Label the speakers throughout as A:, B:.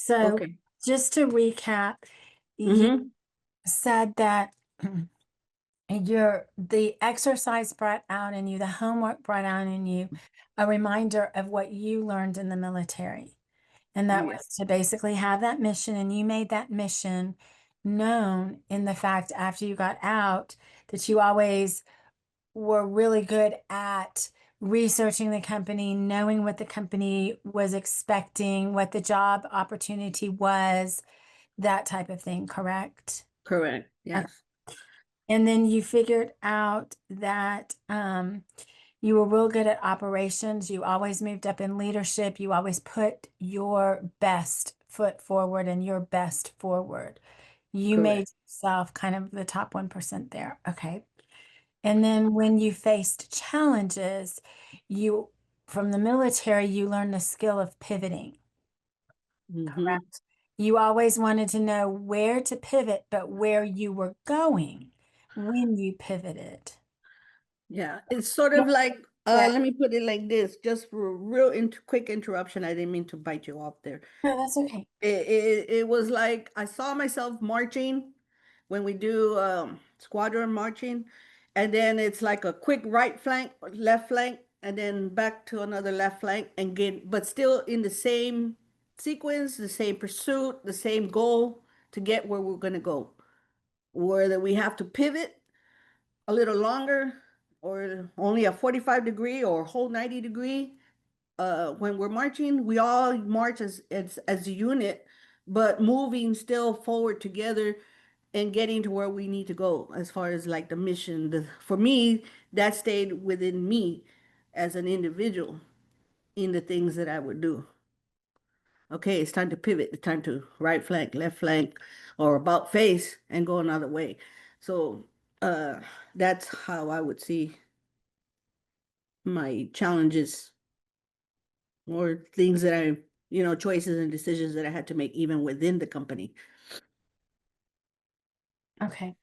A: So
B: Okay.
A: just to recap, you
B: Mm-hmm.
A: said that the exercise brought out in you, the homework brought out in you a reminder of what you learned in the military. And that
B: Yeah.
A: was to basically have that mission, and you made that mission known in the fact after you got out that you always were really good at researching the company, knowing what the company was expecting, what the job opportunity was, that type of thing, correct?
B: Correct.
A: Okay.
B: Yes.
A: And then you figured out that you were real good at operations. You always moved up in leadership. You always put your best foot forward and your best forward. You made
B: Correct.
A: yourself kind of the top 1% there. Okay. And then when you faced challenges, you, from the military, you learned the skill of pivoting.
B: Mm-hmm.
A: Correct. You always wanted to know where to pivot, but where you were going when you pivoted.
B: Yeah. It's sort
A: Yeah.
B: of like,
A: Yeah.
B: let me put it like this, just for a real quick interruption. I didn't mean to bite you off there.
A: No, that's okay.
B: It was like I saw myself marching when we do squadron marching, and then it's like a quick right flank, left flank, and then back to another left flank and get, but still in the same sequence, the same pursuit, the same goal to get where we're going to go. Whether we have to pivot a little longer or only a 45 degree or whole 90 degree, when we're marching, we all march as a unit, but moving still forward together and getting to where we need to go as far as like the mission. For me, that stayed within me as an individual in the things that I would do. Okay, it's time to pivot. It's time to right flank, left flank, or about face and go another way. So uh, that's how I would see my challenges or things that choices and decisions that I had to make even within the company.
A: Okay.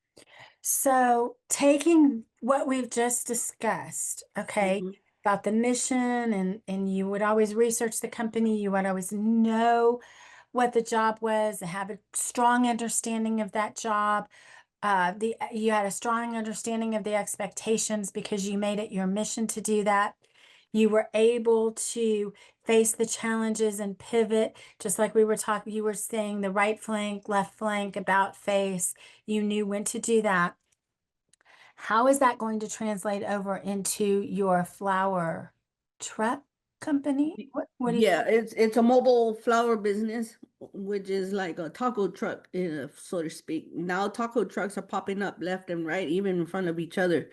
A: So, taking what we've just discussed, okay,
B: Mhm.
A: about the mission, and you would always research the company, you would always know what the job was, have a strong understanding of that job. The You had a strong understanding of the expectations because you made it your mission to do that. You were able to face the challenges and pivot, just like we were talking. You were saying the right flank, left flank, about face. You knew when to do that. How is that going to translate over into your flower truck company? What do you?
B: Yeah, it's a mobile flower business, which is like a taco truck, so to speak. Now taco trucks are popping up left and right, even in front of each other.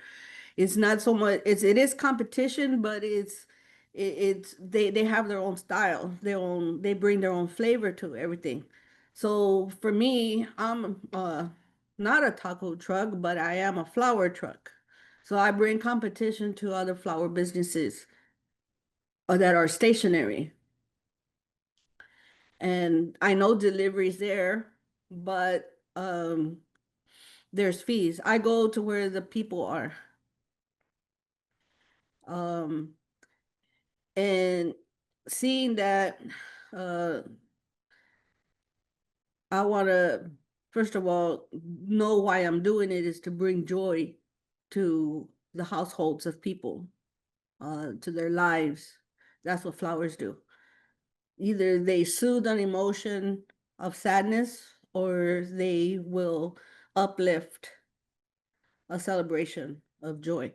B: It's not so much, it is competition, but it's they have their own style, they bring their own flavor to everything. So for me, I'm not a taco truck, but I am a flower truck. So I bring competition to other flower businesses that are stationary. And I know deliveries there, but there's fees. I go to where the people are. Um, and seeing that, uh, I want to, first of all, know why I'm doing it is to bring joy to the households of people, to their lives. That's what flowers do. Either they soothe an emotion of sadness or they will uplift a celebration of joy.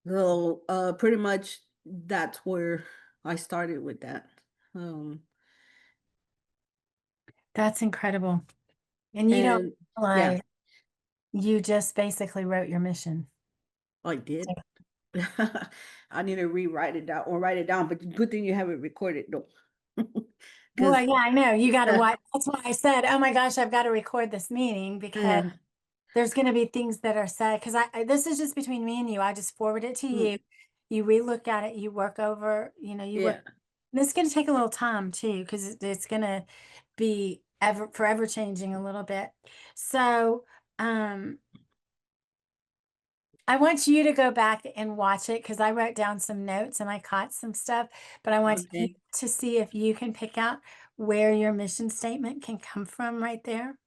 B: So pretty much that's where I started with that. Um,
A: That's incredible. And you don't
B: and yeah,
A: realize you just basically wrote your mission.
B: I did. I need to rewrite it down or write it down, but good thing you have it recorded though.
A: Well,
B: Because
A: yeah, I know. You got to watch. That's why I said, oh my gosh, I've got to record this meeting because there's going to be things that are said. Because this is just between me and you. I just forward it to you. You relook at it. You work over, you work.
B: yeah,
A: And it's going to take a little time too, because it's going to be forever changing a little bit. So, um, I want you to go back and watch it because I wrote down some notes and I caught some stuff, but I want you
B: Okay.
A: to see if you can pick out where your mission statement can come from right there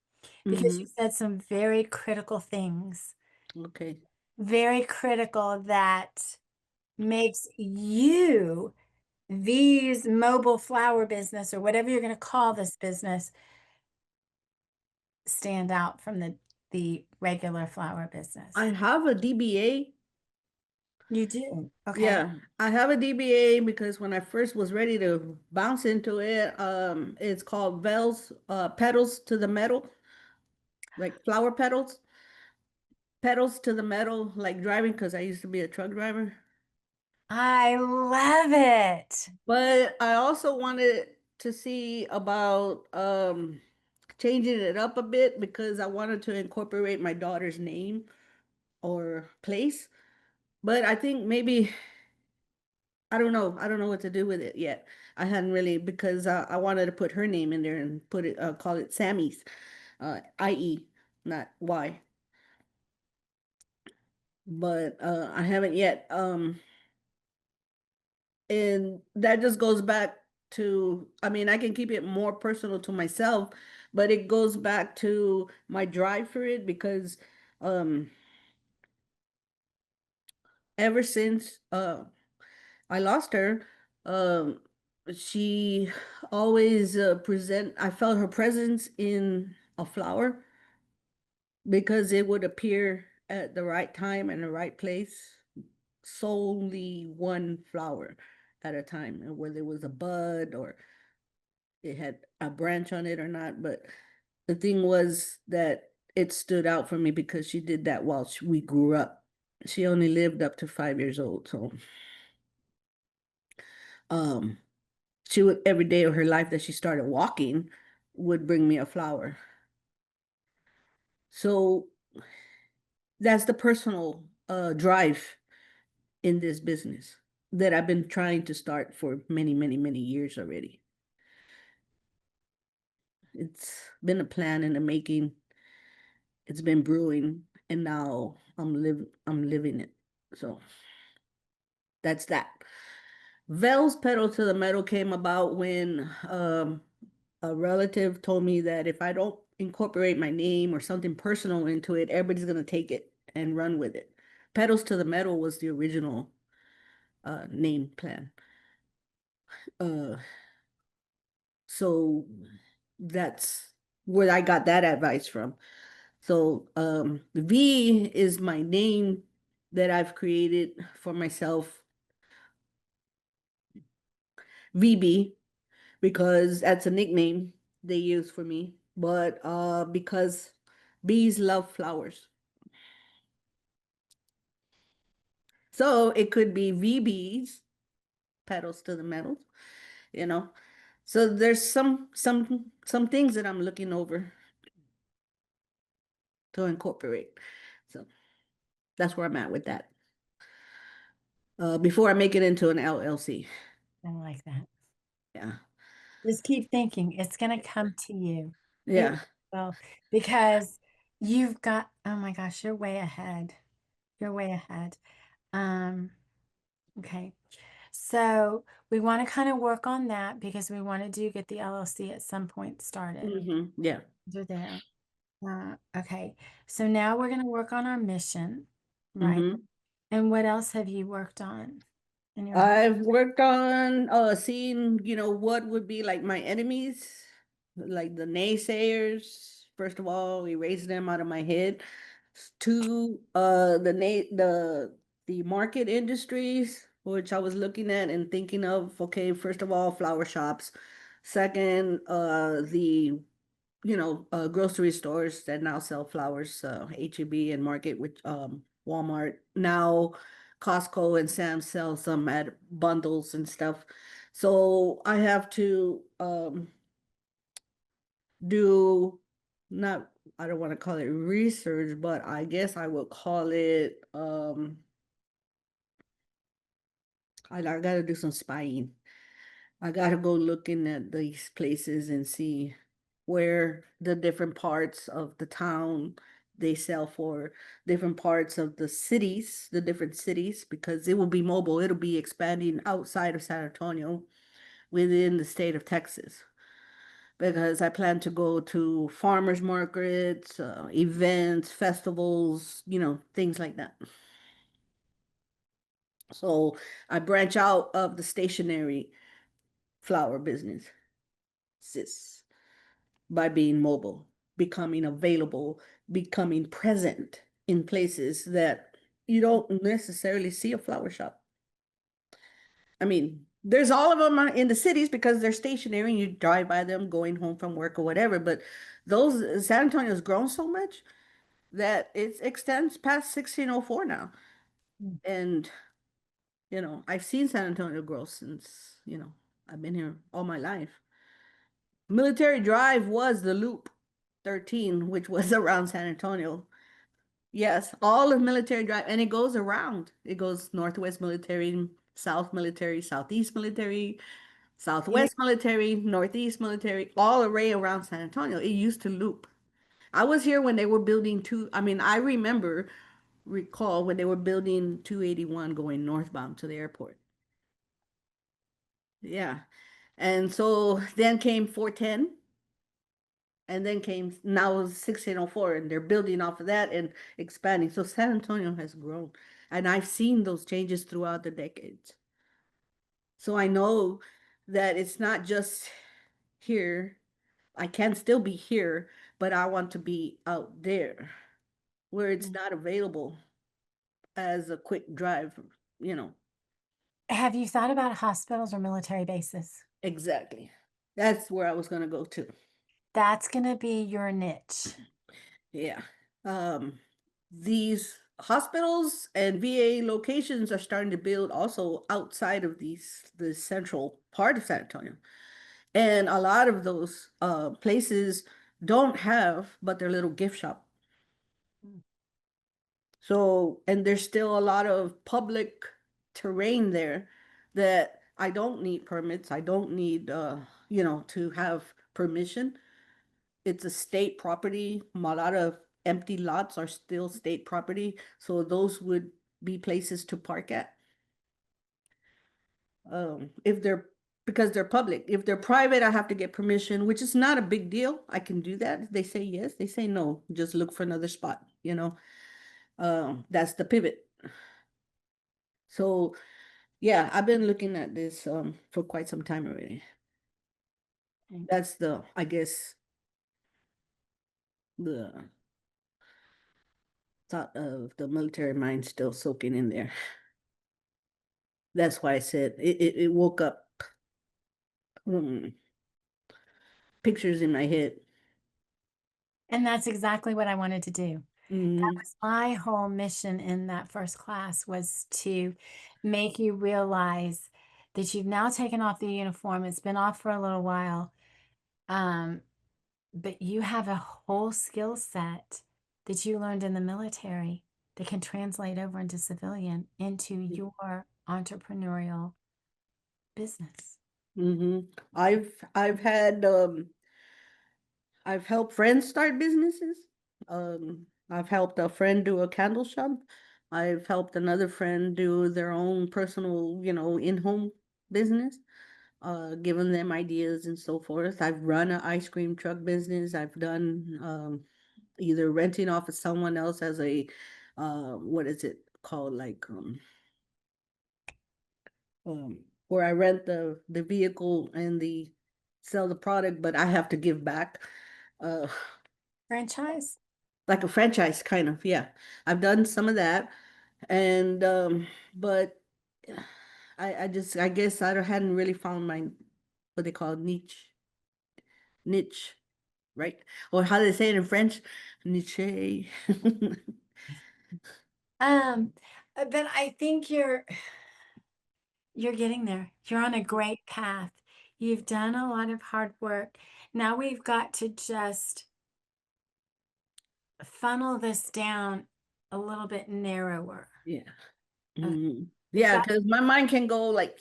A: because you
B: Mm-hmm.
A: said some very critical things,
B: Okay.
A: very critical that makes you these mobile flower business or whatever you're going to call this business stand out from the regular flower
B: I
A: business.
B: have a DBA.
A: You do. Okay.
B: Yeah, I have a DBA because when I first was ready to bounce into it, it's called Vels, petals to the metal, like flower petals, petals to the metal, like driving, because I used to be a truck driver.
A: I love it.
B: But I also wanted to see about changing it up a bit because I wanted to incorporate my daughter's name or place. But I think maybe I don't know. I don't know what to do with it yet. I hadn't really because I wanted to put her name in there and put it call it Sammy's, IE, not Y. But I haven't yet. And that just goes back to, I mean, I can keep it more personal to myself, but it goes back to my drive for it because um ever since I lost her, um she always I felt her presence in a flower because it would appear at the right time and the right place, solely one flower at a time, and whether it was a bud or it had a branch on it or not. But the thing was that it stood out for me because she did that while we grew up. She only lived up to 5 years old. So um, she would, every day of her life that she started walking, would bring me a flower. So that's the personal drive in this business that I've been trying to start for many, many, many years already. It's been a plan in the making. It's been brewing, and now I'm living it. So that's that. Vel's pedal to the metal came about when a relative told me that if I don't incorporate my name or something personal into it, everybody's gonna take it and run with it. Pedals to the Metal was the original name plan. Uh, so that's where I got that advice from. So V is my name that I've created for myself, VB, because that's a nickname they use for me. But because bees love flowers. So it could be VBs, petals to the metals, you know. So there's some things that I'm looking over to incorporate. So that's where I'm at with that. Before I make it into an LLC.
A: I like that.
B: Yeah.
A: Just keep thinking. It's going to come to you. It
B: Yeah.
A: will, because you've got, oh my gosh, you're way ahead. You're way ahead. Um, okay. So we want to kind of work on that because we want to do get the LLC at some point started.
B: Yeah.
A: You're there. Okay. So now we're going to work on our mission, right?
B: hmm
A: And what else have you worked on in your head?
B: I've worked on seeing, what would be like my enemies, like the naysayers. First of all, erase them out of my head. Two, the market industries, which I was looking at and thinking of, okay, first of all, flower shops. Second, the grocery stores that now sell flowers, H-E-B and Market, which Walmart. Now Costco and Sam's sell some at bundles and stuff. So I have to do not I don't want to call it research, but I guess I would call it I gotta do some spying. I gotta go looking at these places and see where the different parts of the town they sell for different parts of the cities, the different cities, because it will be mobile. It'll be expanding outside of San Antonio within the state of Texas. Because I plan to go to farmers markets, events, festivals, things like that. So I branch out of the stationary flower business, sis, by being mobile, becoming available, becoming present in places that you don't necessarily see a flower shop. I mean, there's all of them in the cities because they're stationary and you drive by them going home from work or whatever. But those San Antonio's grown so much that it extends past 1604 now.
A: Mm.
B: And, I've seen San Antonio grow since, I've been here all my life. Military Drive was the Loop 13, which was around San Antonio. Yes, all of Military Drive, and it goes around. It goes Northwest Military, South Military, Southeast Military,
A: You,
B: Southwest Military, Northeast Military, all array around San Antonio. It used to loop. I was here when they were building I recall when they were building 281 going northbound to the airport. Yeah. And so then came 410, and then came now 1604, and they're building off of that and expanding. So San Antonio has grown. And I've seen those changes throughout the decades. So I know that it's not just here. I can still be here, but I want to be out there where it's not available as a quick drive, you know.
A: have you thought about hospitals or military bases?
B: Exactly. That's where I was going to go to.
A: That's going to be your niche.
B: Yeah. Um, these hospitals and VA locations are starting to build also outside of the central part of San Antonio. And a lot of those places don't have but their little gift shop. So, and there's still a lot of public terrain there that I don't need permits. I don't need, to have permission. It's a state property. A lot of empty lots are still state property. So those would be places to park at. If they're because they're public. If they're private, I have to get permission, which is not a big deal. I can do that. They say yes, they say no. Just look for another spot. That's the pivot. So yeah, I've been looking at this for quite some time already.
A: Mm.
B: That's I guess, the thought of the military mind still soaking in there. That's why I said it woke up mm, pictures in my head.
A: And that's exactly what I wanted to do. That
B: Mm,
A: was my whole mission in that first class, was to make you realize that you've now taken off the uniform. It's been off for a little while. Um, but you have a whole skill set that you learned in the military that can translate over into civilian, into your entrepreneurial business.
B: hmm I've helped friends start businesses. I've helped a friend do a candle shop. I've helped another friend do their own personal, in-home business, given them ideas and so forth. I've run an ice cream truck business. I've done either renting off of someone else as what is it called? Like where I rent the vehicle and sell the product, but I have to give back. Uh,
A: Franchise?
B: like a franchise kind of, yeah. I've done some of that. And but I guess hadn't really found my what they call niche, right? Or how do they say it in French? Niche.
A: Um, but I think you're getting there. You're on a great path. You've done a lot of hard work. Now we've got to just funnel this down a little bit narrower.
B: Yeah.
A: Okay. We've
B: Yeah,
A: got
B: because my mind can go like,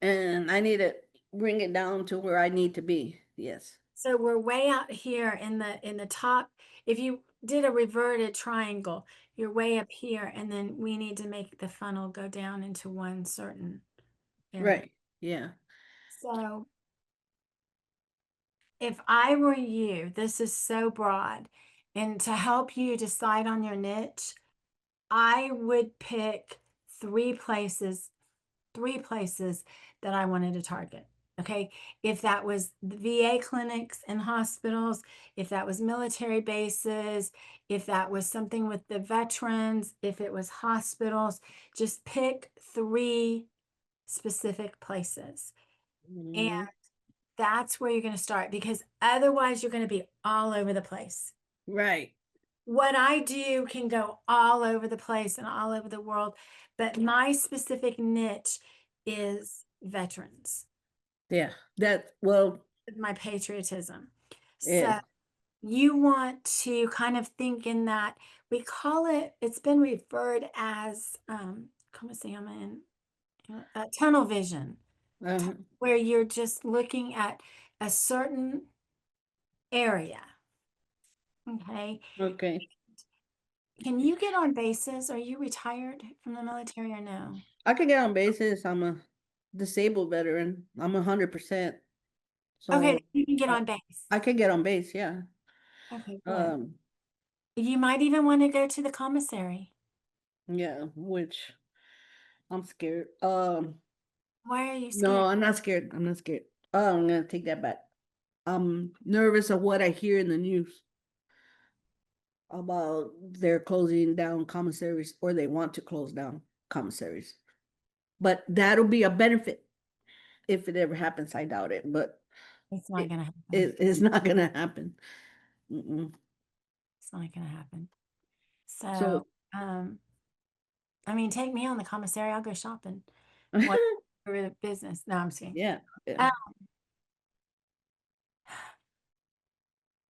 B: and I need to bring it down to where I need to be. Yes.
A: so we're way out here in the top if you did a reverted triangle, you're way up here, and then we need to make the funnel go down into one certain area.
B: Right. Yeah.
A: So if I were you, this is so broad, and to help you decide on your niche, I would pick three places, three places that I wanted to target. Okay. If that was the VA clinics and hospitals, if that was military bases, if that was something with the veterans, if it was hospitals, just pick three specific places. And
B: Mhm.
A: that's where you're going to start, because otherwise you're going to be all over the place.
B: Right.
A: What I do can go all over the place and all over the world, but my specific niche is veterans,
B: Yeah. That, well,
A: my patriotism.
B: yeah.
A: So you want to kind of think in that, we call it, it's been referred as, ¿cómo se llama tunnel vision,
B: Uh,
A: where you're just looking at a certain area. Okay.
B: okay.
A: Can you get on bases? Are you retired from the military or no?
B: I can get on basis. I'm a disabled veteran. I'm 100%.
A: Okay,
B: So
A: you can get
B: I,
A: on base.
B: I can get on base. Yeah.
A: Okay, good.
B: Um,
A: You might even want to go to the commissary.
B: yeah, which I'm scared.
A: Why are you
B: No,
A: scared?
B: I'm not scared. I'm not scared. Oh, I'm gonna take that back. I'm nervous of what I hear in the news about they're closing down commissaries or they want to close down commissaries. But that'll be a benefit if it ever happens. I doubt it, but
A: It's not
B: it,
A: going to happen.
B: it it's not gonna happen. Mm-mm.
A: It's not going to happen.
B: So
A: So, I mean, take me on the commissary. I'll go shopping. What for the business? No, I'm just kidding.
B: yeah, yeah.
A: Uh,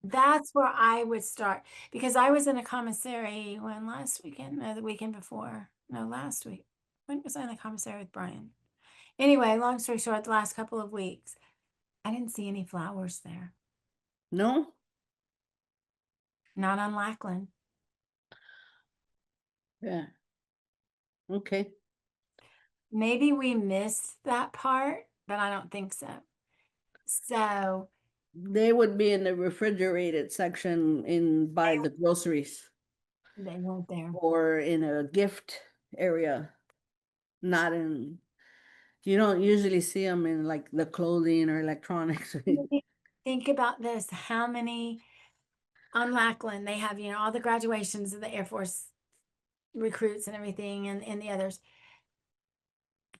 A: that's where I would start, because I was in a commissary when last weekend, no, the weekend before, no, last week. When was I in the commissary with Brian? Anyway, long story short, the last couple of weeks, I didn't see any flowers there.
B: No?
A: Not on Lackland.
B: Yeah. Okay.
A: Maybe we missed that part, but I don't think so. So
B: They would be in the refrigerated section in by the
A: they
B: groceries
A: they weren't there.
B: or in a gift area, not in, you don't usually see them in like the clothing or electronics.
A: Think about this. How many on Lackland they have, all the graduations of the Air Force recruits and everything, and the others.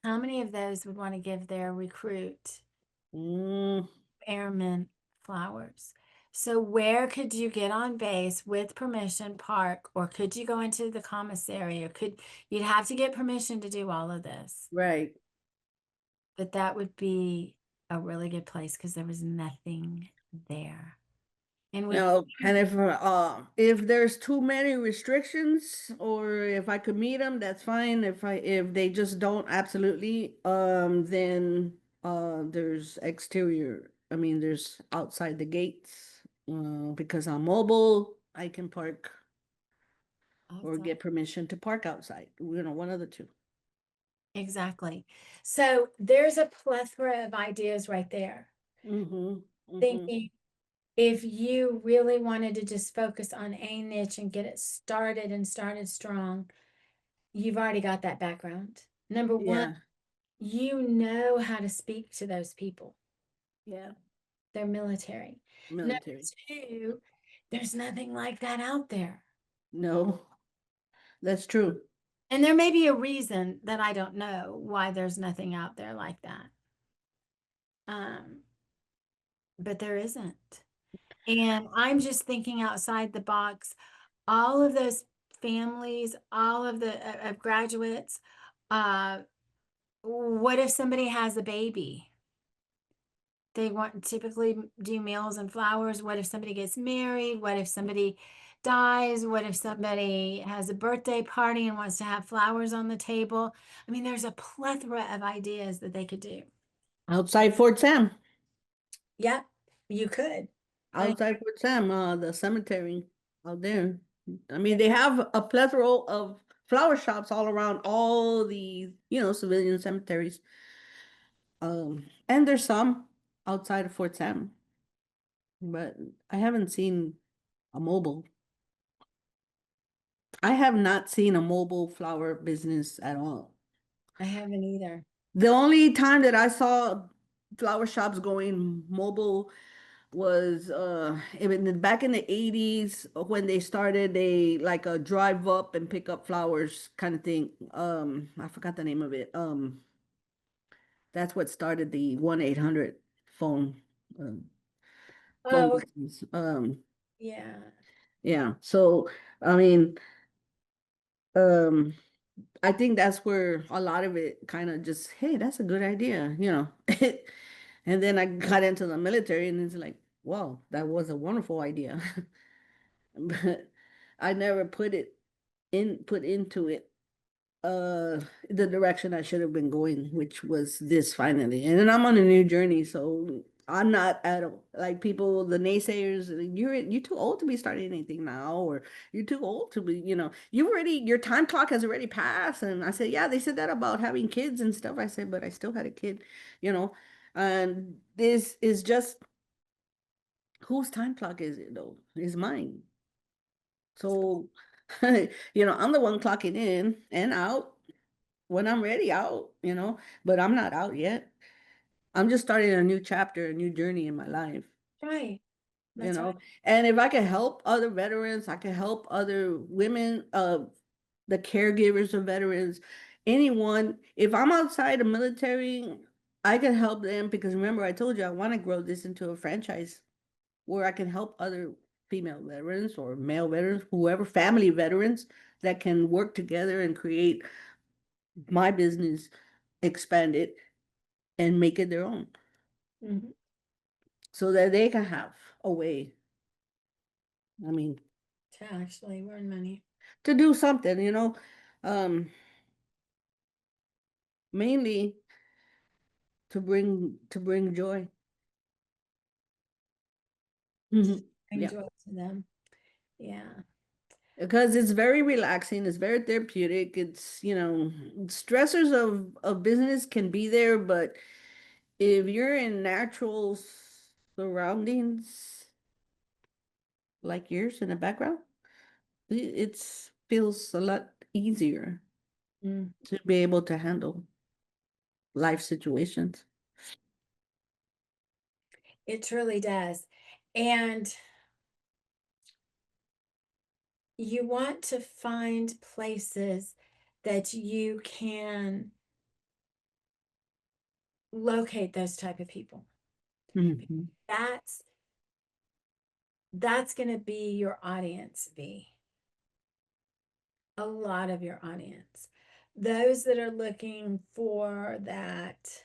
A: How many of those would want to give their recruit
B: Mm,
A: airmen flowers? So where could you get on base with permission, park, or could you go into the commissary, or you'd have to get permission to do all of this?
B: right.
A: But that would be a really good place because there was nothing there. And with
B: No, and if there's too many restrictions or if I could meet them, that's fine. If they just don't absolutely, then there's exterior. I mean, there's outside the gates. Because I'm mobile, I can park or
A: outside.
B: get permission to park outside. One of the two.
A: Exactly. So there's a plethora of ideas right there.
B: Mm-hmm. Mm-hmm.
A: Thinking if you really wanted to just focus on a niche and get it started and started strong, you've already got that background. Number one,
B: Yeah.
A: you know how to speak to those people.
B: Yeah.
A: They're military. Number
B: Military.
A: two, there's nothing like that out there.
B: No, that's true.
A: And there may be a reason that I don't know why there's nothing out there like that. Um, but there isn't. And I'm just thinking outside the box. All of those families, all of the of graduates, uh, what if somebody has a baby? They want typically do meals and flowers. What if somebody gets married? What if somebody dies? What if somebody has a birthday party and wants to have flowers on the table? I mean, there's a plethora of ideas that they could do.
B: Outside Fort Sam.
A: Yep, you could. I
B: Outside Fort Sam, the cemetery. out there. I mean, they have a plethora of flower shops all around all the, civilian cemeteries. And there's some outside of Fort Sam, but I haven't seen a mobile. I have not seen a mobile flower business at all.
A: I haven't either.
B: The only time that I saw flower shops going mobile was back in the 80s when they started a like a drive up and pick up flowers kind of thing. I forgot the name of it. That's what started the 1-800 phone um, phone
A: Oh,
B: business.
A: yeah.
B: Yeah. So I mean, um I think that's where a lot of it kind of just, hey, that's a good idea. And then I got into the military and it's like, wow, that was a wonderful idea. But I never put into it uh the direction I should have been going, which was this finally. And then I'm on a new journey, so I'm not at all like people, the naysayers, you're too old to be starting anything now, or you're too old to be, your time clock has already passed. And I said, yeah, they said that about having kids and stuff. I said, but I still had a kid, you know, and this is just whose time clock is it though? Is mine. So, I'm the one clocking in and out when I'm ready out, but I'm not out yet. I'm just starting a new chapter, a new journey in my life,
A: Right.
B: you
A: That's right.
B: know. And if I can help other veterans, I can help other women, the caregivers of veterans, anyone. If I'm outside the military, I can help them because remember, I told you I want to grow this into a franchise where I can help other female veterans or male veterans, whoever, family veterans that can work together and create my business, expand it, and make it their own
A: Mhm.
B: so that they can have a way, I mean,
A: To actually earn money.
B: to do something, um, mainly to bring joy. Mhm.
A: Bring
B: Yeah.
A: joy to them. Yeah.
B: Because it's very relaxing, it's very therapeutic. Stressors of business can be there, but if you're in natural surroundings like yours in the background, it feels a lot easier
A: Mm.
B: to be able to handle life situations.
A: It truly does. And you want to find places that you can locate those type of people.
B: Mhm.
A: That's that's going to be your audience, V. A lot of your audience. Those that are looking for that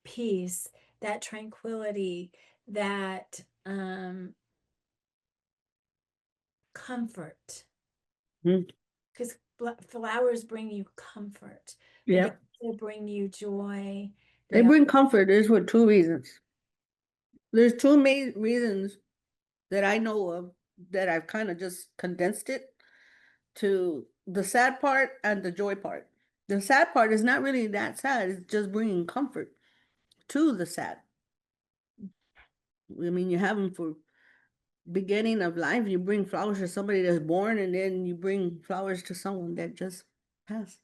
A: peace, that tranquility, that comfort.
B: Mhm.
A: Because flowers bring you comfort, but they
B: Yep.
A: also bring you joy.
B: They
A: They are
B: bring comfort. There's for two reasons. There's two main reasons that I know of that I've kind of just condensed it to the sad part and the joy part. The sad part is not really that sad, it's just bringing comfort to the sad. I mean, you have them for beginning of life, you bring flowers to somebody that's born, and then you bring flowers to someone that just passed.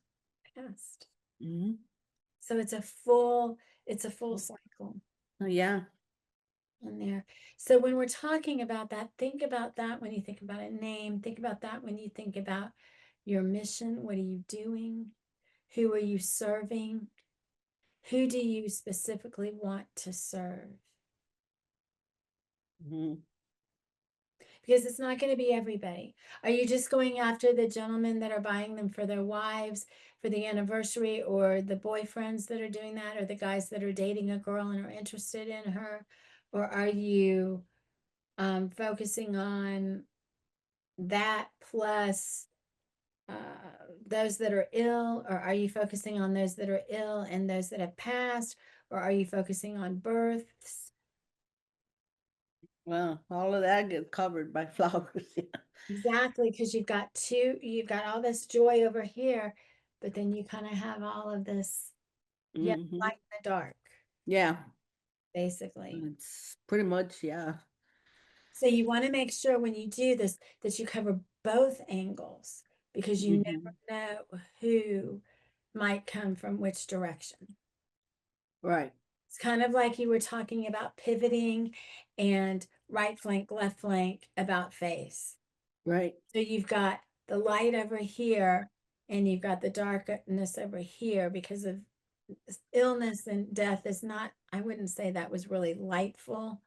A: past.
B: Hmm.
A: So it's a full cycle
B: Oh, yeah.
A: in there. So when we're talking about that, think about that when you think about a name. Think about that when you think about your mission. What are you doing? Who are you serving? Who do you specifically want to serve?
B: Hmm.
A: Because it's not going to be everybody. Are you just going after the gentlemen that are buying them for their wives for the anniversary, or the boyfriends that are doing that, or the guys that are dating a girl and are interested in her? Or are you focusing on that plus uh, those that are ill? Or are you focusing on those that are ill and those that have passed? Or are you focusing on births?
B: Well, all of that gets covered by flowers. Yeah.
A: Exactly, because you've got all this joy over here, but then you kind of have all of this, yeah,
B: Hmm.
A: light in the dark,
B: Yeah,
A: basically.
B: it's pretty much, yeah.
A: So you want to make sure when you do this that you cover both angles because you
B: Hmm.
A: never know who might come from which direction.
B: Right,
A: It's kind of like you were talking about pivoting and right flank, left flank about face.
B: right.
A: So you've got the light over here and you've got the darkness over here because of illness and death is not, I wouldn't say that was really lightful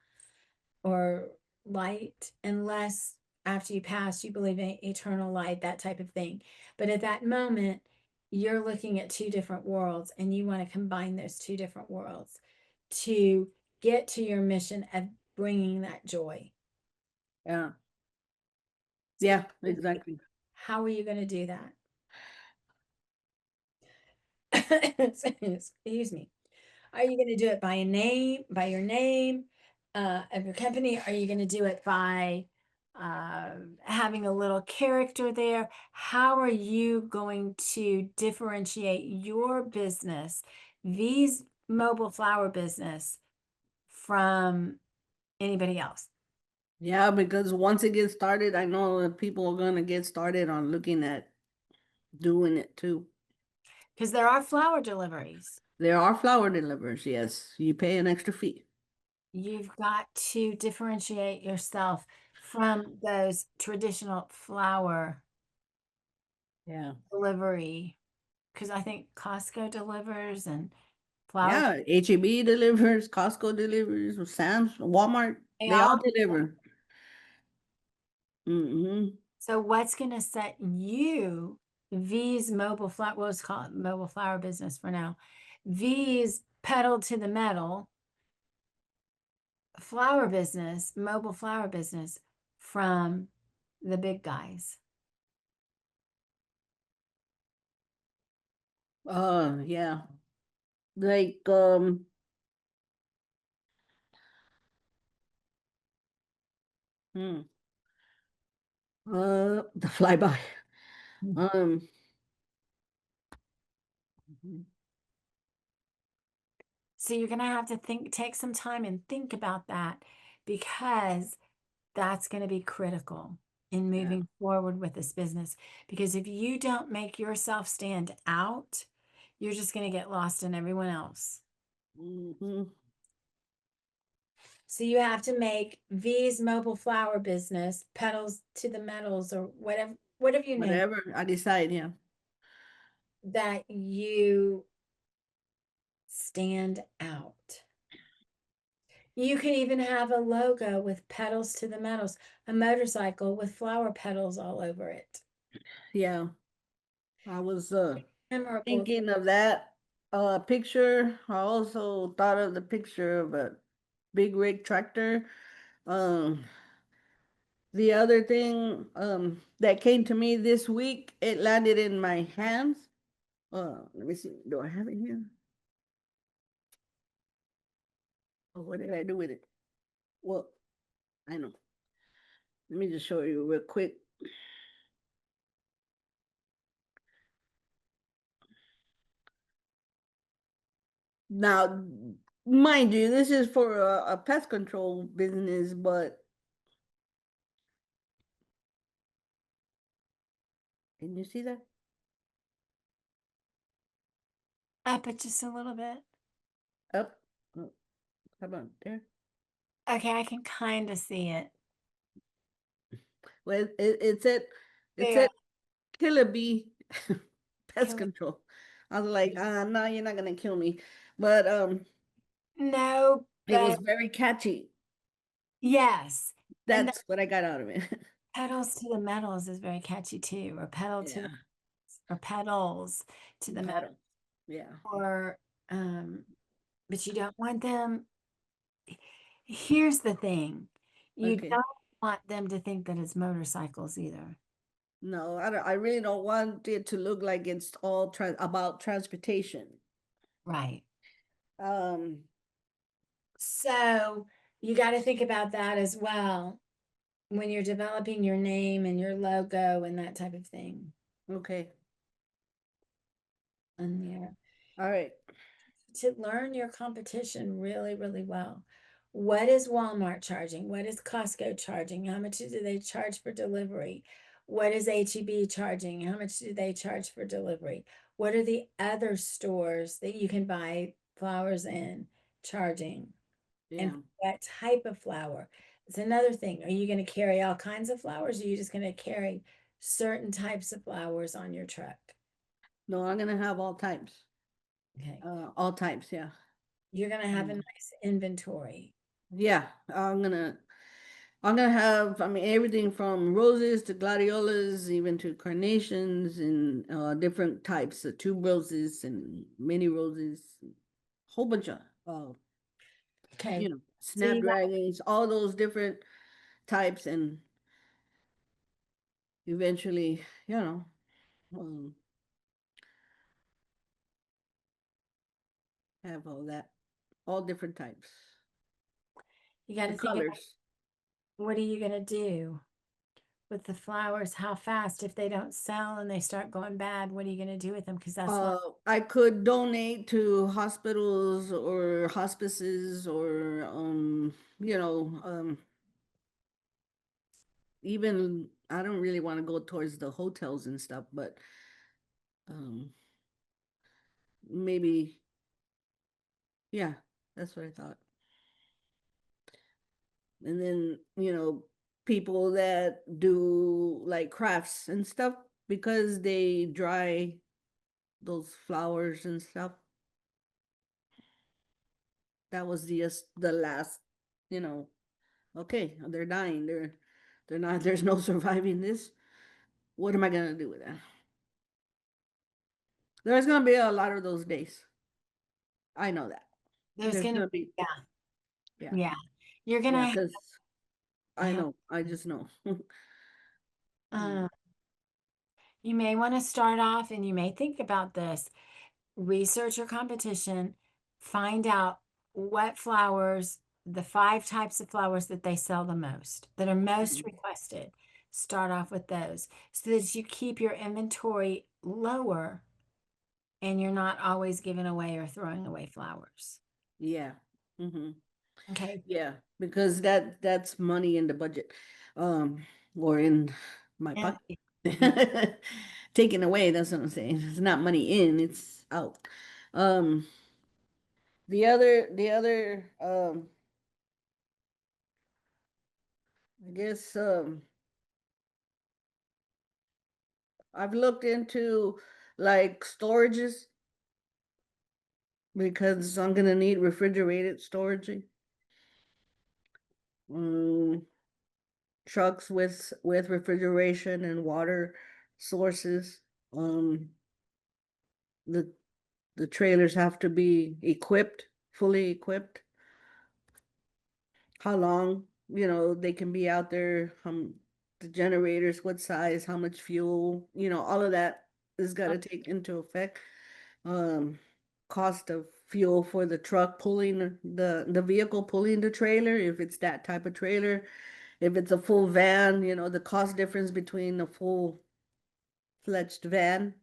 A: or light unless after you pass you believe in eternal light, that type of thing. But at that moment, you're looking at two different worlds and you want to combine those two different worlds to get to your mission of bringing that joy.
B: Yeah,
A: So
B: yeah, exactly.
A: how are you going to do that? Excuse me. Are you going to do it by a name, by your name of your company? Are you going to do it by having a little character there? How are you going to differentiate your business, these mobile flower business, from anybody else?
B: Yeah, because once it gets started, I know that people are gonna get started on looking at doing it too.
A: Because there are flower deliveries.
B: There are flower deliverers, yes. You pay an extra fee.
A: You've got to differentiate yourself from those traditional flower
B: Yeah.
A: delivery because I think Costco delivers and flowers,
B: Yeah, HEB delivers, Costco delivers, Sam's, Walmart,
A: they
B: they all
A: all.
B: deliver. Hmm.
A: So what's going to set you, V's mobile flower, well, let's call it mobile flower business for now, V's pedal to the metal flower business, mobile flower business from the big guys?
B: Yeah. Like hmm, the flyby. Um
A: So you're going to have to take some time and think about that because that's going to be critical in
B: yeah.
A: moving forward with this business. Because if you don't make yourself stand out, you're just going to get lost in everyone else.
B: Hmm.
A: So you have to make V's mobile flower business, petals to the metals, or whatever you name,
B: Whatever I decide, yeah.
A: that you stand out. You can even have a logo with petals to the metals, a motorcycle with flower petals all over it.
B: Yeah. I was
A: Memorable.
B: thinking of that picture. I also thought of the picture of a big rig tractor. Um the other thing that came to me this week, it landed in my hands. Let me see. Do I have it here? Oh, what did I do with it? Well, I know. Let me just show you real quick. Now, mind you, this is for a pest control business, but can you see that?
A: Up it just a little bit.
B: Up. Oh, how about there?
A: Okay, I can kind of see it.
B: Well, it said
A: There,
B: killer bee pest
A: kill.
B: control. I was like, no, you're not gonna kill me. But
A: No,
B: it
A: but
B: was very catchy.
A: yes. And the
B: That's what I got out of it.
A: petals to the metals is very catchy too, or pedal to the,
B: Yeah.
A: or petals to the metal,
B: Paddle. Yeah.
A: or um, but you don't want them. Here's the thing, you
B: Okay.
A: don't want them to think that it's motorcycles either.
B: No, I don't, I really don't want it to look like it's all about transportation.
A: Right.
B: Um,
A: So you got to think about that as well when you're developing your name and your logo and that type of thing
B: Okay.
A: on there.
B: All right.
A: To learn your competition really, really well. What is Walmart charging? What is Costco charging? How much do they charge for delivery? What is HEB charging? How much do they charge for delivery? What are the other stores that you can buy flowers in charging? And
B: Yeah.
A: what type of flower? It's another thing. Are you going to carry all kinds of flowers? Or are you just going to carry certain types of flowers on your truck?
B: No, I'm gonna have all types.
A: Okay.
B: All types, yeah.
A: You're going to have a
B: Mm.
A: nice inventory.
B: Yeah, I'm gonna have, I mean, everything from roses to gladiolas, even to carnations and different types of tube roses and mini roses, whole bunch of
A: Okay. So you got
B: snapdragons, all those different types, and eventually, um, have all that, all different types,
A: you got
B: the
A: to think about
B: colors.
A: what are you going to do with the flowers? How fast if they don't sell and they start going bad, what are you going to do with them? Because that's what
B: I could donate to hospitals or hospices or you know, even I don't really want to go towards the hotels and stuff, but um maybe yeah, that's what I thought. And then, people that do like crafts and stuff because they dry those flowers and stuff. That was the last, you know, okay, they're dying. They're not there's no surviving this. What am I gonna do with that? There's gonna be a lot of those days. I know that.
A: there's
B: There's
A: going to
B: gonna be,
A: yeah,
B: yeah.
A: yeah. You're going
B: Yeah,
A: to
B: because I
A: have
B: know. I just know. Mm.
A: uh, you may want to start off and you may think about this. Research your competition, find out what flowers, the 5 types of flowers that they sell the most, that are most
B: Mhm.
A: requested. Start off with those so that you keep your inventory lower and you're not always giving away or throwing away flowers.
B: Yeah. Hmm.
A: Okay.
B: Yeah, because that's money in the budget, um, or in my
A: And
B: pocket. Taken away, that's what I'm saying. It's not money in, it's out. Um, the other, I guess, I've looked into like storages because I'm gonna need refrigerated storage. Um, trucks with refrigeration and water sources. Um, the the trailers have to be equipped, fully equipped. How long, they can be out there, the generators, what size, how much fuel, all of that is got to take into effect. Um, cost of fuel for the truck pulling the vehicle pulling the trailer, if it's that type of trailer. If it's a full van, the cost difference between a full-fledged van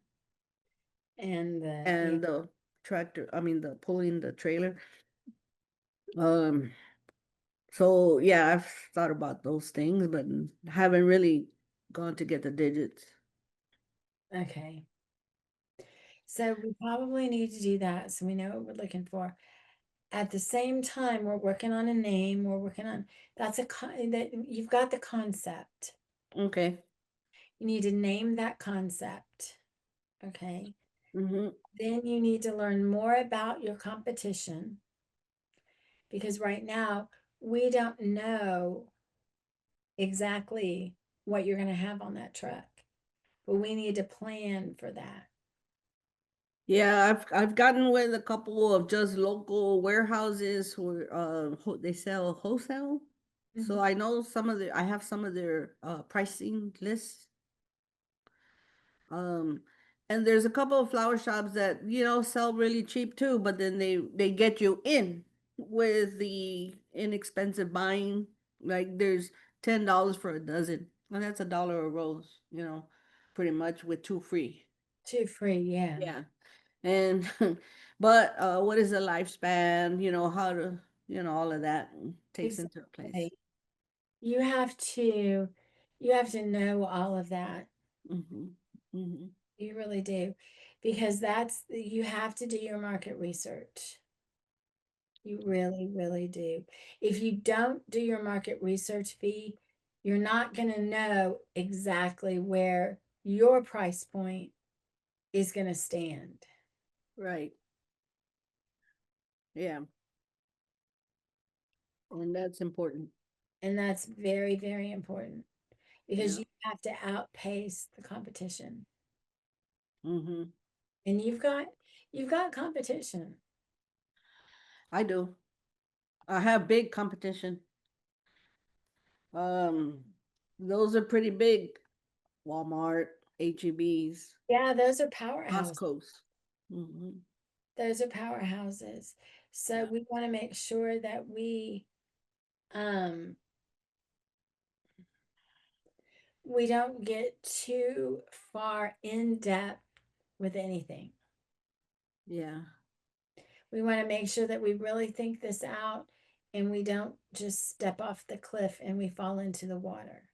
A: yeah,
B: and the tractor, I mean the pulling the trailer. Um, so yeah, I've thought about those things, but haven't really gone to get the digits.
A: okay. So we probably need to do that so we know what we're looking for. At the same time, we're working on a name. We're working on that you've got the concept.
B: Okay.
A: You need to name that concept. Okay.
B: Mm-hmm.
A: Then you need to learn more about your competition because right now we don't know exactly what you're going to have on that truck, but we need to plan for that.
B: Yeah, I've gotten with a couple of just local warehouses who they sell wholesale. So
A: Mhm.
B: I have some of their pricing lists. Um, and there's a couple of flower shops that, sell really cheap too, but then they get you in with the inexpensive buying. Like $10 for a dozen. And that's $1 a rose, pretty much with two free.
A: Two free, yeah.
B: Yeah. And but what is the lifespan, how to, all of that takes into place.
A: Exactly. You have to you have to know all of that.
B: Hmm. Hmm.
A: You really do. Because you have to do your market research. You really, really do. If you don't do your market research fee, you're not going to know exactly where your price point is going to stand.
B: Right. Yeah. And that's important.
A: And that's very, very important because
B: Yeah.
A: you have to outpace the competition.
B: Hmm.
A: And you've got competition.
B: I do. I have big competition. Um, those are pretty big. Walmart, HEBs,
A: Yeah, those are powerhouses.
B: Costco's. Hmm.
A: Those are powerhouses. So
B: Yeah.
A: we want to make sure that um we don't get too far in depth with anything.
B: Yeah.
A: We want to make sure that we really think this out and we don't just step off the cliff and we fall into the water.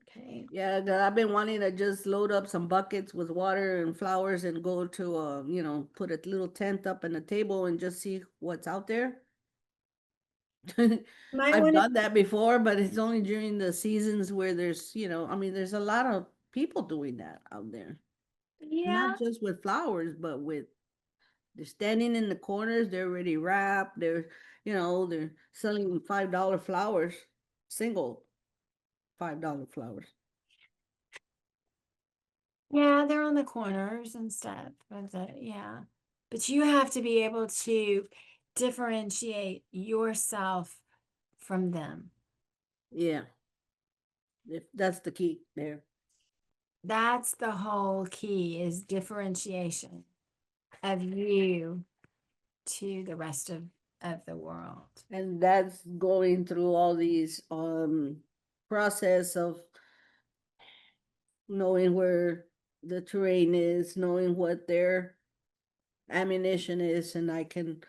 A: Okay.
B: Yeah, I've been wanting to just load up some buckets with water and flowers and go to put a little tent up in a table and just see what's out there.
A: Might
B: I've
A: want to,
B: done that before, but it's only during the seasons where there's, I mean, there's a lot of people doing that out there.
A: yeah,
B: Not just with flowers, but they're standing in the corners, they're already wrapped, they're selling $5 flowers, single $5 flowers.
A: yeah, they're on the corners and stuff. Yeah. But you have to be able to differentiate yourself from them.
B: Yeah, if that's the key there.
A: That's the whole key is differentiation of you to the rest of the world.
B: And that's going through all these process of knowing where the terrain is, knowing what their ammunition is, and I can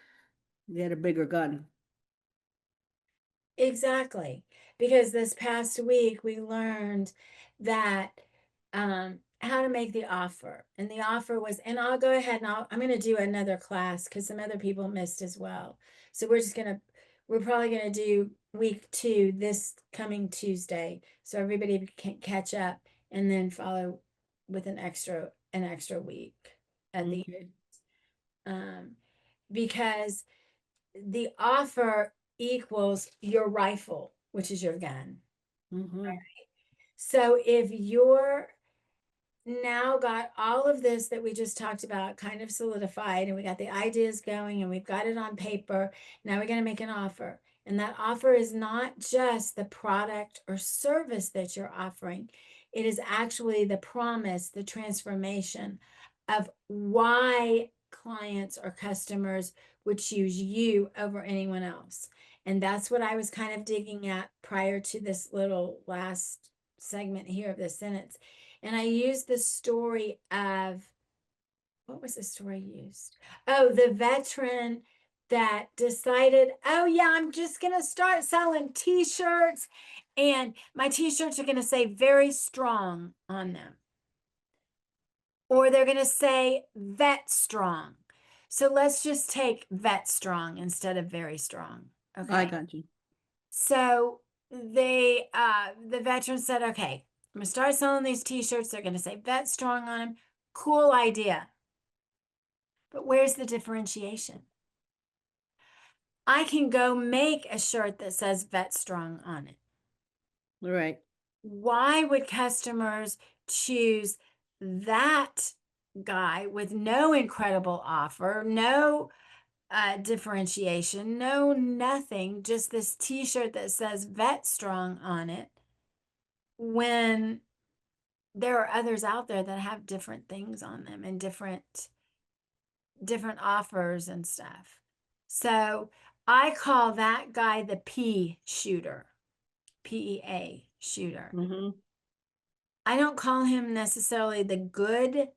B: get a bigger gun.
A: Exactly. Because this past week we learned that how to make the offer. And the offer was, and I'll go ahead and I'm going to do another class because some other people missed as well. So we're probably going to do week 2 this coming Tuesday. So everybody can catch up and then follow with an extra week at the
B: Okay.
A: um because the offer equals your rifle, which is your gun.
B: Mm-hmm.
A: So if you're now got all of this that we just talked about kind of solidified and we got the ideas going and we've got it on paper, now we're going to make an offer. And that offer is not just the product or service that you're offering, it is actually the promise, the transformation of why clients or customers would choose you over anyone else. And that's what I was kind of digging at prior to this little last segment here of this sentence. And I used the story of what was the story used? Oh, the veteran that decided, oh, yeah, I'm just going to start selling t shirts, and my t shirts are going to say very strong on them, or they're going to say vet strong. So let's just take vet strong instead of very strong.
B: I
A: Okay.
B: got you.
A: So the veteran said, okay, I'm gonna start selling these t-shirts. They're gonna say vet strong on them. Cool idea. But where's the differentiation? I can go make a shirt that says vet strong on it.
B: Right.
A: Why would customers choose that guy with no incredible offer, no differentiation, no nothing, just this t-shirt that says vet strong on it when there are others out there that have different things on them and different offers and stuff. So I call that guy the pea shooter. PEA shooter.
B: Mm-hmm.
A: I don't call him necessarily the good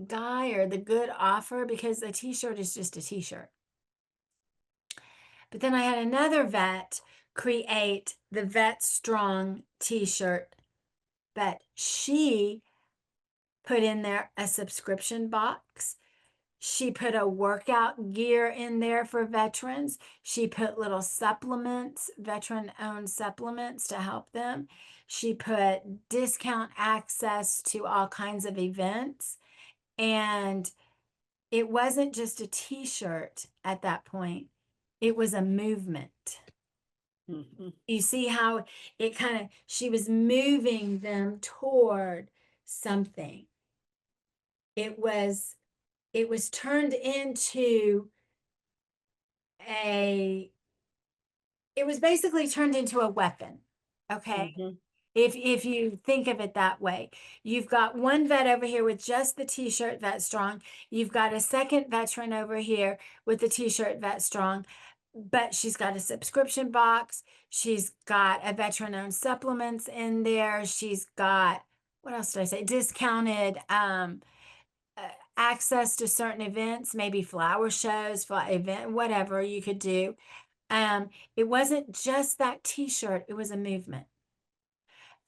A: guy or the good offer because a t-shirt is just a t-shirt. But then I had another vet create the Vet Strong t-shirt, but she put in there a subscription box. She put a workout gear in there for veterans. She put little supplements, veteran owned supplements to help them. She put discount access to all kinds of events. And it wasn't just a t shirt at that point, it was a movement.
B: Mm-hmm.
A: You see how it kind of, she was moving them toward something. It was, it was turned into a it was basically turned into a weapon. Okay.
B: Mm-hmm.
A: If you think of it that way, you've got one vet over here with just the t-shirt Vet Strong. You've got a second veteran over here with the t-shirt Vet Strong, but she's got a subscription box. She's got a veteran-owned supplements in there. She's got what else did I say? Discounted uh, access to certain events, maybe flower shows, event, whatever you could do. It wasn't just that t-shirt, it was a movement.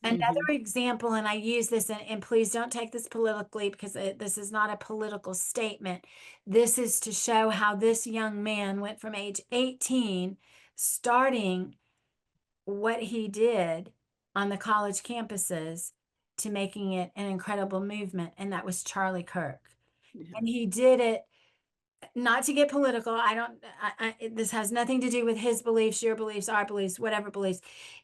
A: Another
B: Mm-hmm.
A: example, and I use this, and please don't take this politically because this is not a political statement. This is to show how this young man went from age 18, starting what he did on the college campuses, to making it an incredible movement, and that was Charlie Kirk.
B: Yeah.
A: And he did it not to get political. I don't, this has nothing to do with his beliefs, your beliefs, our beliefs, whatever beliefs.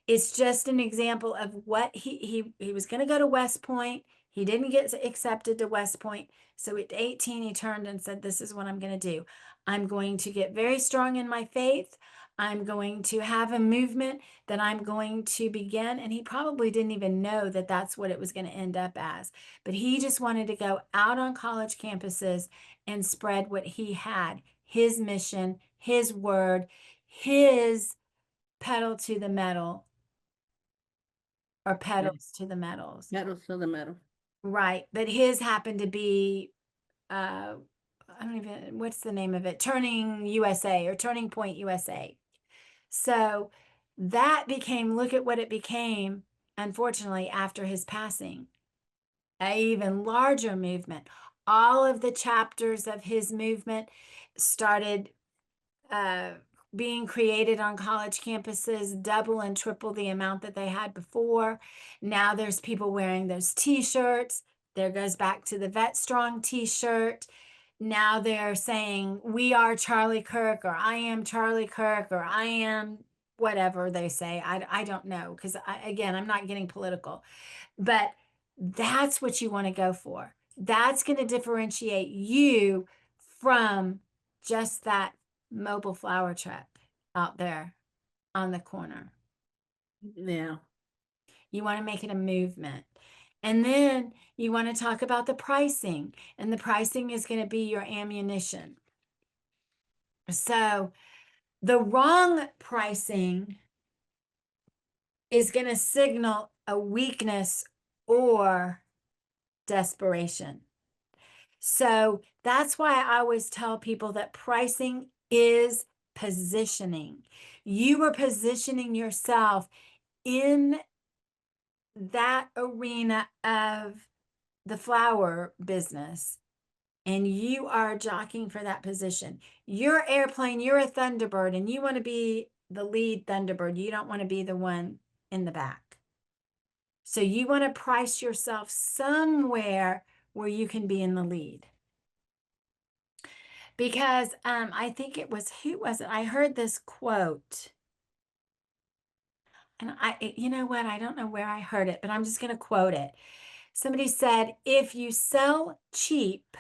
A: It's just an example of what he was going to go to West Point. He didn't get accepted to West Point. So at 18, he turned and said, this is what I'm going to do. I'm going to get very strong in my faith. I'm going to have a movement that I'm going to begin. And he probably didn't even know that that's what it was going to end up as. But he just wanted to go out on college campuses and spread what he had, his mission, his word, his pedal to the metal, or
B: Okay.
A: pedals to the metals.
B: Metal to the metal.
A: Right. But his happened to be, uh, I don't even, what's the name of it? Turning USA or Turning Point USA. So that became, look at what it became, unfortunately, after his passing, an even larger movement. All of the chapters of his movement started uh, being created on college campuses, double and triple the amount that they had before. Now there's people wearing those t-shirts. There goes back to the Vet Strong t-shirt. Now they're saying, we are Charlie Kirk, or I am Charlie Kirk, or I am whatever they say. I don't know, because again, I'm not getting political. But that's what you want to go for. That's going to differentiate you from just that mobile flower truck out there on the corner.
B: Yeah.
A: You want to make it a movement. And then you want to talk about the pricing, and the pricing is going to be your ammunition. So the wrong pricing is going to signal a weakness or desperation. So that's why I always tell people that pricing is positioning. You are positioning yourself in that arena of the flower business, and you are jockeying for that position. You're airplane, you're a Thunderbird, and you want to be the lead Thunderbird. You don't want to be the one in the back. So you want to price yourself somewhere where you can be in the lead. Because I think it was, who was it? I heard this quote, and you know what? I don't know where I heard it, but I'm just going to quote it. Somebody said, if you sell cheap,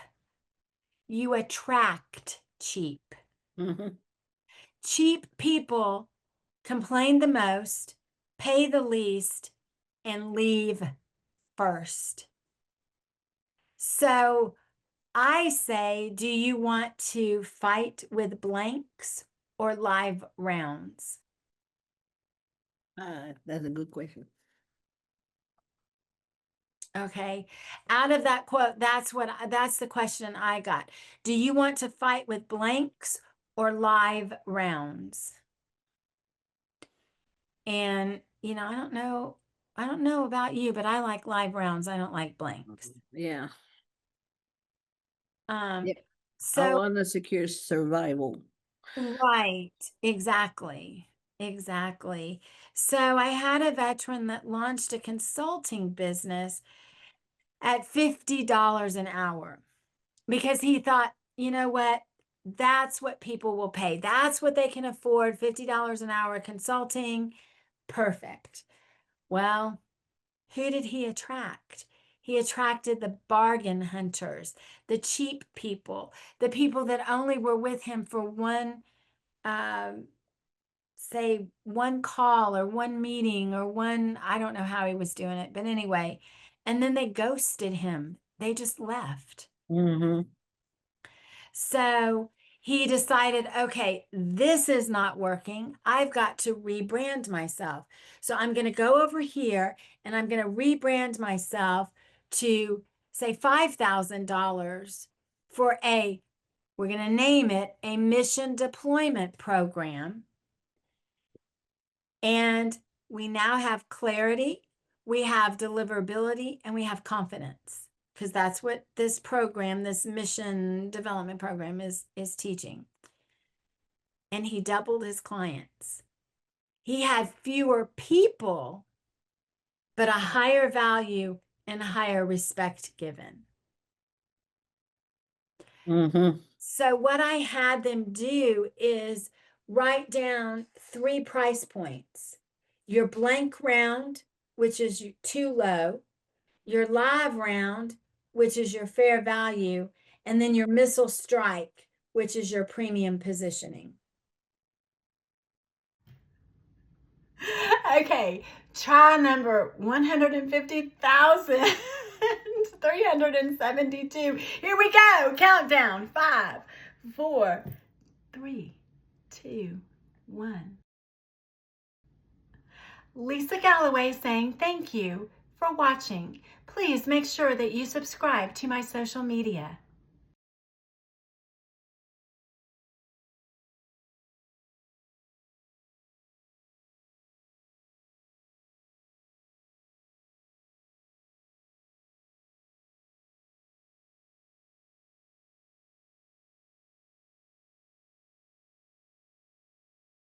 A: you attract cheap.
B: Mm-hmm.
A: Cheap people complain the most, pay the least, and leave first. So I say, do you want to fight with blanks or live rounds?
B: That's a good question.
A: Okay. Out of that quote, that's the question I got. Do you want to fight with blanks or live rounds? And I don't know about you, but I like live rounds. I don't like blanks.
B: Yeah.
A: Um,
B: Yeah. I
A: so
B: want to secure survival.
A: right, exactly. Exactly. So I had a veteran that launched a consulting business at $50 an hour because he thought, you know what? That's what people will pay. That's what they can afford. $50 an hour consulting. Perfect. Well, who did he attract? He attracted the bargain hunters, the cheap people, the people that only were with him for um, say, one call or one meeting or one, I don't know how he was doing it, but anyway. And then they ghosted him. They just left.
B: Mm-hmm.
A: So he decided, okay, this is not working. I've got to rebrand myself. So I'm going to go over here and I'm going to rebrand myself to say $5,000 for we're going to name it a mission deployment program. And we now have clarity, we have deliverability, and we have confidence because that's what this program, this mission development program is teaching. And he doubled his clients. He had fewer people, but a higher value and a higher respect given.
B: Mm-hmm.
A: So what I had them do is write down 3 price points. Your blank round, which is too low, your live round, which is your fair value, and then your missile strike, which is your premium positioning. Okay, try number 150,372. Here we go. Countdown. 5, 4, 3, 2, 1. Lisa Galloway saying thank you for watching. Please make sure that you subscribe to my social media.